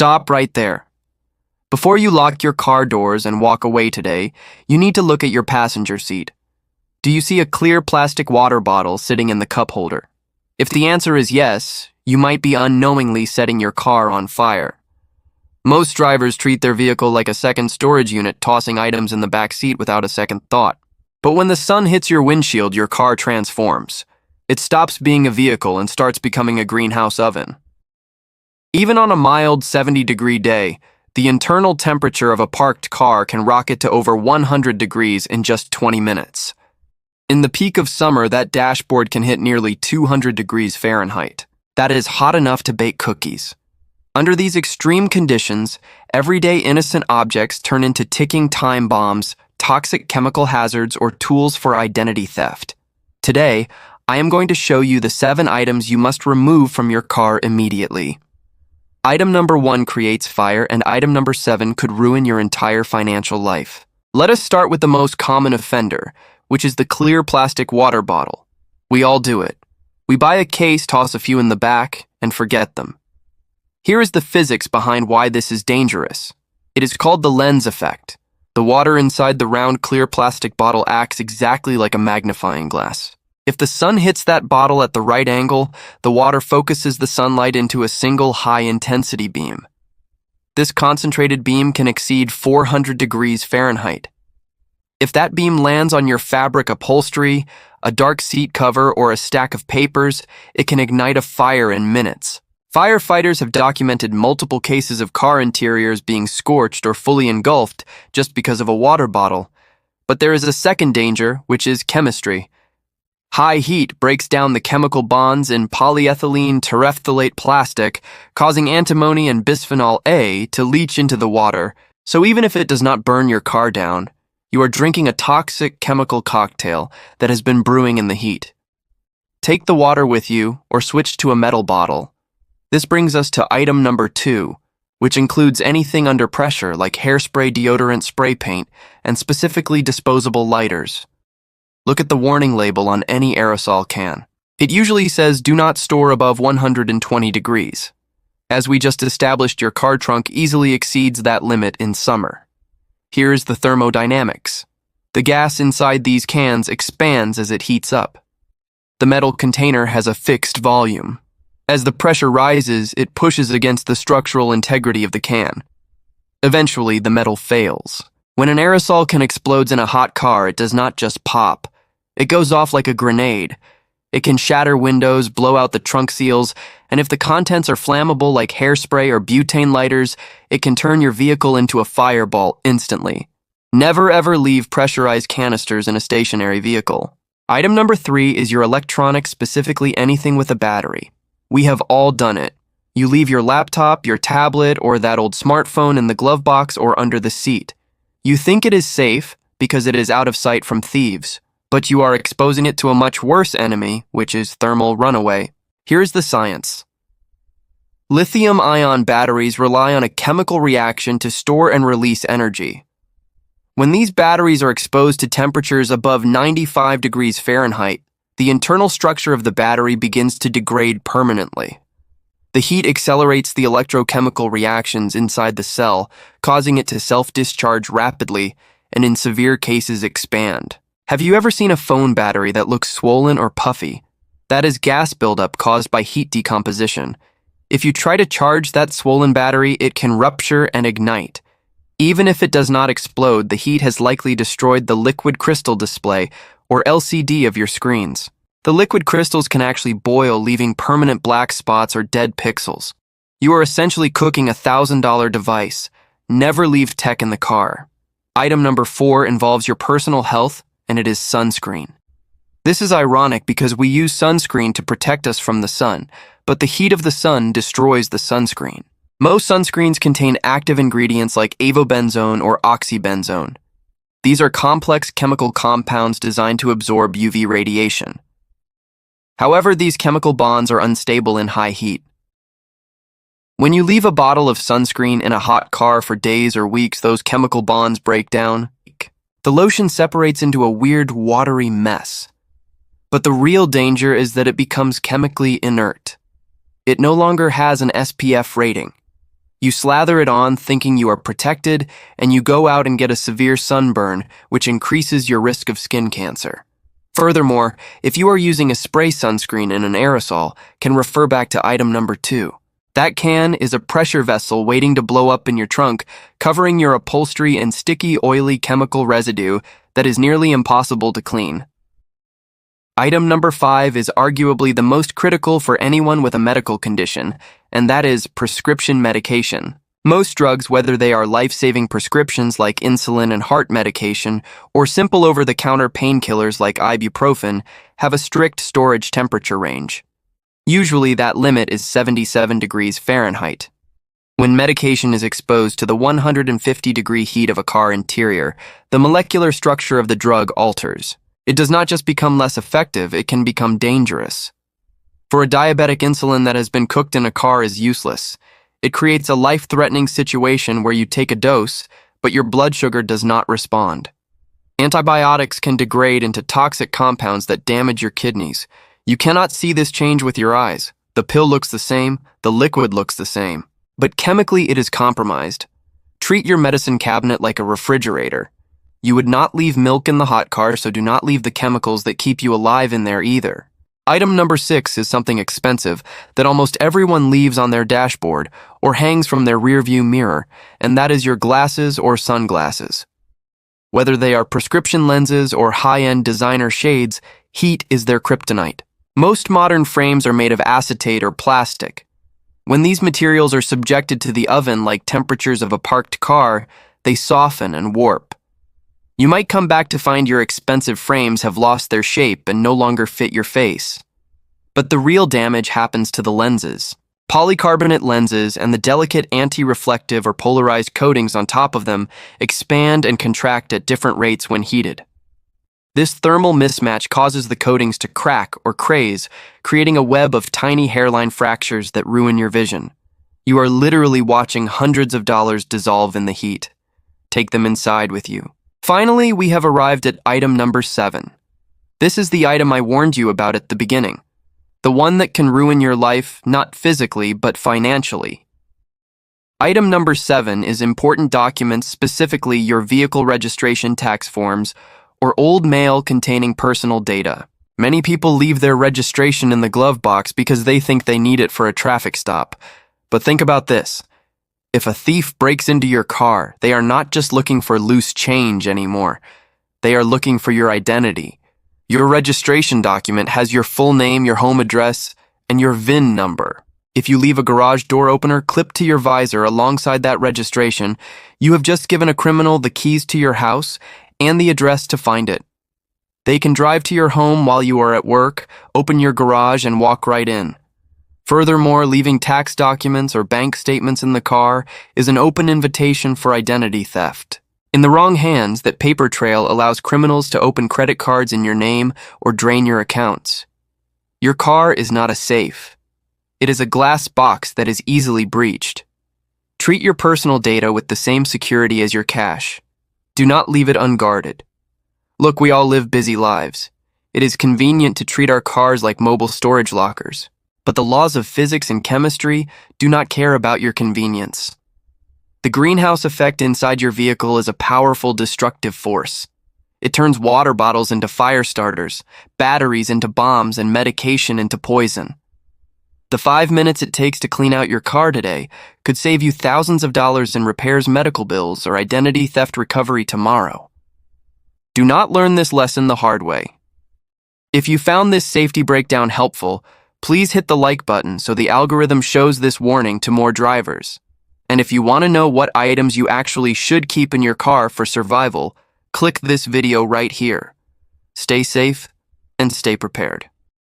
Stop right there. Before you lock your car doors and walk away today, you need to look at your passenger seat. Do you see a clear plastic water bottle sitting in the cup holder? If the answer is yes, you might be unknowingly setting your car on fire. Most drivers treat their vehicle like a second storage unit, tossing items in the back seat without a second thought. But when the sun hits your windshield, your car transforms. It stops being a vehicle and starts becoming a greenhouse oven. Even on a mild 70-degree day, the internal temperature of a parked car can rocket to over 100 degrees in just 20 minutes. In the peak of summer, that dashboard can hit nearly 200 degrees Fahrenheit. That is hot enough to bake cookies. Under these extreme conditions, everyday innocent objects turn into ticking time bombs, toxic chemical hazards, or tools for identity theft. Today, I am going to show you the 7 items you must remove from your car immediately. Item number 1 creates fire, and item number 7 could ruin your entire financial life. Let us start with the most common offender, which is the clear plastic water bottle. We all do it. We buy a case, toss a few in the back, and forget them. Here is the physics behind why this is dangerous. It is called the lens effect. The water inside the round clear plastic bottle acts exactly like a magnifying glass. If the sun hits that bottle at the right angle, the water focuses the sunlight into a single high-intensity beam. This concentrated beam can exceed 400 degrees Fahrenheit. If that beam lands on your fabric upholstery, a dark seat cover, or a stack of papers, it can ignite a fire in minutes. Firefighters have documented multiple cases of car interiors being scorched or fully engulfed just because of a water bottle. But there is a second danger, which is chemistry. High heat breaks down the chemical bonds in polyethylene terephthalate plastic, causing antimony and bisphenol A to leach into the water. So even if it does not burn your car down, you are drinking a toxic chemical cocktail that has been brewing in the heat. Take the water with you or switch to a metal bottle. This brings us to item number 2, which includes anything under pressure like hairspray, deodorant, spray paint, and specifically disposable lighters. Look at the warning label on any aerosol can. It usually says do not store above 120 degrees. As we just established, your car trunk easily exceeds that limit in summer. Here's the thermodynamics. The gas inside these cans expands as it heats up. The metal container has a fixed volume. As the pressure rises, it pushes against the structural integrity of the can. Eventually, the metal fails. When an aerosol can explode in a hot car, it does not just pop. It goes off like a grenade. It can shatter windows, blow out the trunk seals, and if the contents are flammable like hairspray or butane lighters, it can turn your vehicle into a fireball instantly. Never ever leave pressurized canisters in a stationary vehicle. Item number 3 is your electronics, specifically anything with a battery. We have all done it. You leave your laptop, your tablet, or that old smartphone in the glove box or under the seat. You think it is safe because it is out of sight from thieves, but you are exposing it to a much worse enemy, which is thermal runaway. Here's the science. Lithium-ion batteries rely on a chemical reaction to store and release energy. When these batteries are exposed to temperatures above 95 degrees Fahrenheit, the internal structure of the battery begins to degrade permanently. The heat accelerates the electrochemical reactions inside the cell, causing it to self-discharge rapidly and in severe cases expand. Have you ever seen a phone battery that looks swollen or puffy? That is gas buildup caused by heat decomposition. If you try to charge that swollen battery, it can rupture and ignite. Even if it does not explode, the heat has likely destroyed the liquid crystal display or LCD of your screens. The liquid crystals can actually boil, leaving permanent black spots or dead pixels. You are essentially cooking a $1,000 device. Never leave tech in the car. Item number 4 involves your personal health, and it is sunscreen. This is ironic because we use sunscreen to protect us from the sun, but the heat of the sun destroys the sunscreen. Most sunscreens contain active ingredients like avobenzone or oxybenzone. These are complex chemical compounds designed to absorb UV radiation. However, these chemical bonds are unstable in high heat. When you leave a bottle of sunscreen in a hot car for days or weeks, those chemical bonds break down. The lotion separates into a weird, watery mess. But the real danger is that it becomes chemically inert. It no longer has an SPF rating. You slather it on thinking you are protected, and you go out and get a severe sunburn, which increases your risk of skin cancer. Furthermore, if you are using a spray sunscreen in an aerosol, can refer back to item number 2. That can is a pressure vessel waiting to blow up in your trunk, covering your upholstery in sticky, oily chemical residue that is nearly impossible to clean. Item number 5 is arguably the most critical for anyone with a medical condition, and that is prescription medication. Most drugs, whether they are life-saving prescriptions like insulin and heart medication, or simple over-the-counter painkillers like ibuprofen, have a strict storage temperature range. Usually that limit is 77 degrees Fahrenheit. When medication is exposed to the 150-degree heat of a car interior, the molecular structure of the drug alters. It does not just become less effective, it can become dangerous. For a diabetic, insulin that has been cooked in a car is useless. It creates a life-threatening situation where you take a dose, but your blood sugar does not respond. Antibiotics can degrade into toxic compounds that damage your kidneys. You cannot see this change with your eyes. The pill looks the same, the liquid looks the same, but chemically it is compromised. Treat your medicine cabinet like a refrigerator. You would not leave milk in the hot car, so do not leave the chemicals that keep you alive in there either. Item number 6 is something expensive that almost everyone leaves on their dashboard or hangs from their rearview mirror, and that is your glasses or sunglasses. Whether they are prescription lenses or high-end designer shades, heat is their kryptonite. Most modern frames are made of acetate or plastic. When these materials are subjected to the oven-like temperatures of a parked car, they soften and warp. You might come back to find your expensive frames have lost their shape and no longer fit your face. But the real damage happens to the lenses. Polycarbonate lenses and the delicate anti-reflective or polarized coatings on top of them expand and contract at different rates when heated. This thermal mismatch causes the coatings to crack or craze, creating a web of tiny hairline fractures that ruin your vision. You are literally watching hundreds of dollars dissolve in the heat. Take them inside with you. Finally, we have arrived at item number 7. This is the item I warned you about at the beginning. The one that can ruin your life, not physically, but financially. Item number 7 is important documents, specifically your vehicle registration tax forms, or old mail containing personal data. Many people leave their registration in the glove box because they think they need it for a traffic stop. But think about this. If a thief breaks into your car, they are not just looking for loose change anymore. They are looking for your identity. Your registration document has your full name, your home address, and your VIN number. If you leave a garage door opener clipped to your visor alongside that registration, you have just given a criminal the keys to your house and the address to find it. They can drive to your home while you are at work, open your garage, and walk right in. Furthermore, leaving tax documents or bank statements in the car is an open invitation for identity theft. In the wrong hands, that paper trail allows criminals to open credit cards in your name or drain your accounts. Your car is not a safe. It is a glass box that is easily breached. Treat your personal data with the same security as your cash. Do not leave it unguarded. Look, we all live busy lives. It is convenient to treat our cars like mobile storage lockers. But the laws of physics and chemistry do not care about your convenience. The greenhouse effect inside your vehicle is a powerful destructive force. It turns water bottles into fire starters, batteries into bombs, and medication into poison. The 5 minutes it takes to clean out your car today could save you thousands of dollars in repairs, medical bills, or identity theft recovery tomorrow. Do not learn this lesson the hard way. If you found this safety breakdown helpful, please hit the like button so the algorithm shows this warning to more drivers. And if you want to know what items you actually should keep in your car for survival, click this video right here. Stay safe and stay prepared.